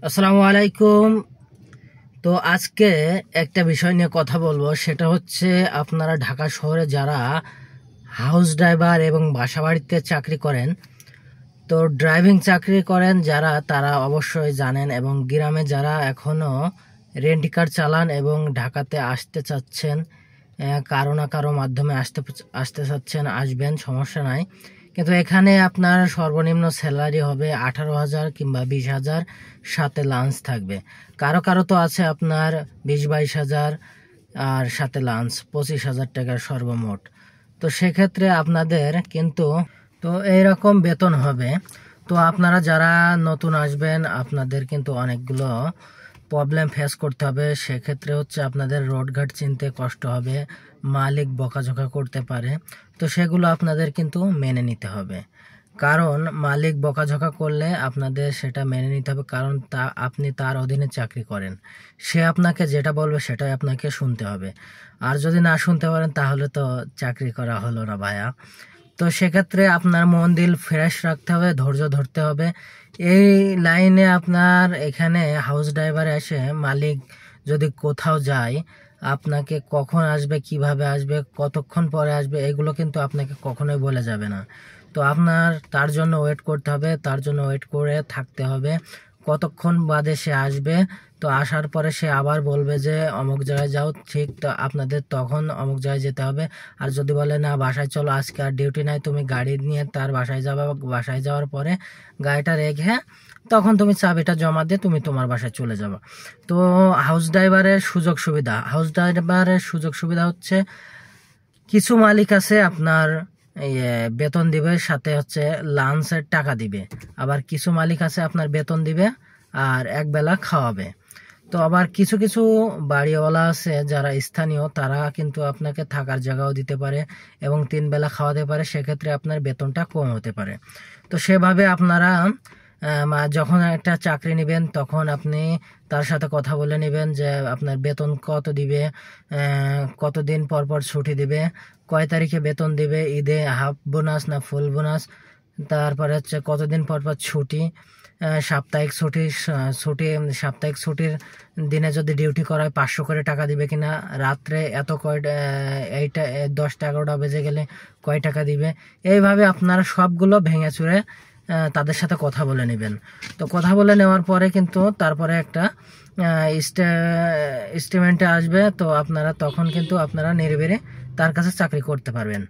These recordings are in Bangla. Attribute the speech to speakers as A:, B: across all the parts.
A: আসসালামু আলাইকুম। তো আজকে একটা বিষয় নিয়ে কথা বলবো, সেটা হচ্ছে আপনারা ঢাকা শহরে যারা হাউস ড্রাইভার এবং বাসাবাড়িতে চাকরি করেন, তো ড্রাইভিং চাকরি করেন যারা, তারা অবশ্যই জানেন, এবং গ্রামে যারা এখনো রেন্ট কার চালান এবং ঢাকাতে আসতে চাচ্ছেন, কারো না কারো মাধ্যমে আসতে চাচ্ছেন, আসবেন, সমস্যা নাই। কিন্তু এখানে আপনার সর্বনিম্ন স্যালারি হবে 18,000 কিংবা 20,000, সাথে লাঞ্চ থাকবে। কারো কারো তো আছে আপনার 20-22,000 আর সাথে লাঞ্চ 25,000 টাকার সর্বমোট। তো সেক্ষেত্রে আপনাদের কিন্তু তো এইরকম বেতন হবে। তো আপনারা যারা নতুন আসবেন, আপনাদের কিন্তু অনেকগুলো প্রবলেম ফেস করতে হবে। সেক্ষেত্রে হচ্ছে আপনাদের রোডঘাট চিনতে কষ্ট হবে, মালিক বকাঝকা করতে পারে। তো সেগুলো আপনাদের কিন্তু মেনে নিতে হবে, কারণ মালিক বকাঝকা করলে আপনাদের সেটা মেনে নিতে হবে, কারণ আপনি তার অধীনে চাকরি করেন। সে আপনাকে যেটা বলবে সেটাই আপনাকে শুনতে হবে। আর যদি না শুনতে পারেন তাহলে তো চাকরি করা হলো না ভাইয়া। তো সেক্ষেত্রে আপনার মন দিল ফ্রেশ রাখতে হবে, ধৈর্য ধরতে হবে। এই লাইনে আপনার এখানে হাউস ড্রাইভার এসে মালিক যদি কোথাও যায়, আপনাকে কখন আসবে, কিভাবে আসবে, কতক্ষণ পরে আসবে, এগুলো কিন্তু আপনাকে কখনোই বলে যাবে না। তো আপনার তার জন্য ওয়েট করতে হবে, তার জন্য ওয়েট করে থাকতে হবে কতক্ষণ বাদে সে আসবে। তো আসার পরে সে আবার বলবে যে অমুক জায়গায় যাও, ঠিক তো আপনাদের তখন অমুক জায়গায় যেতে হবে। আর যদি বলে না বাসায় চলো, আজকে আর ডিউটি নাই, তুমি গাড়ি নিয়ে তার বাসায় যাবে, বাসায় যাওয়ার পরে গাড়িটা রেখে তখন তুমি চাবিটা জমা দিয়ে তুমি তোমার বাসায় চলে যাবে। তো হাউস ড্রাইভারের সুযোগ সুবিধা হচ্ছে, কিছু মালিক আছে আপনার বেতন দিবে, সাথে হচ্ছে লাঞ্চের টাকা দিবে। আবার কিছু মালিক আছে আপনার বেতন দিবে আর একবেলা খাওয়াবে। তো আবার কিছু কিছু বাড়িওয়ালা আছে যারা স্থানীয়, তারা কিন্তু আপনাকে থাকার জায়গাও দিতে পারে এবং 3 বেলা খাওয়াতে পারে। সেক্ষেত্রে আপনার বেতনটা কম হতে পারে। তো সেভাবে আপনারা যখন একটা চাকরি নেবেন তখন আপনি তার সাথে কথা বলে নেবেন যে আপনার বেতন কত দিবে, কতদিন পর পর ছুটি দিবে, কয় তারিখে বেতন দিবে, ঈদে হাফ বোনাস না ফুল বোনাস, তারপরে হচ্ছে কতদিন পর পর ছুটি, সাপ্তাহিক ছুটির দিনে যদি ডিউটি করায় 500 করে টাকা দিবে কিনা, রাত্রে এত এইটা 10টা-11টা বেজে গেলে কয় টাকা দিবে। এইভাবে আপনারা সবগুলো ভেঙে চুরে তাদের সাথে কথা বলে নেবেন। তো কথা বলে নেওয়ার পরে কিন্তু তারপরে একটা স্টেটমেন্টে আসবে। তো আপনারা তখন কিন্তু আপনারা নির্ভয়ে তার কাছে চাকরি করতে পারবেন।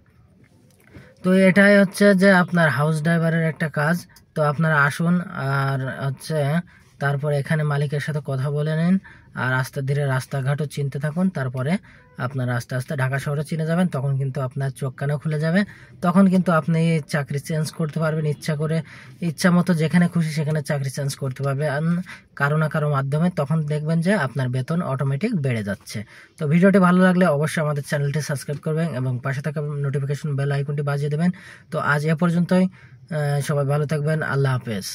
A: তো এটাই হচ্ছে যে আপনার হাউস ড্রাইভারের একটা কাজ। তো আপনারা আসুন, আর হচ্ছে তারপরে এখানে মালিকের সাথে কথা বলে নিন, আর আস্তে ধীরে রাস্তাঘাটও চিনতে থাকুন। তারপরে আপনারা আস্তে আস্তে ঢাকা শহরে চিনে যাবেন, তখন কিন্তু আপনার চোখ কানও খুলে যাবে। তখন কিন্তু আপনি চাকরি চেঞ্জ করতে পারবেন ইচ্ছা মতো, যেখানে খুশি সেখানে চাকরি চেঞ্জ করতে পারবেন কারো না কারো মাধ্যমে। তখন দেখবেন যে আপনার বেতন অটোমেটিক বেড়ে যাচ্ছে। তো ভিডিওটি ভালো লাগলে অবশ্যই আমাদের চ্যানেলটি সাবস্ক্রাইব করবেন এবং পাশে থাকা নোটিফিকেশন বেল আইকনটি বাজিয়ে দেবেন। তো আজ এ পর্যন্তই, সবাই ভালো থাকবেন, আল্লাহ হাফেজ।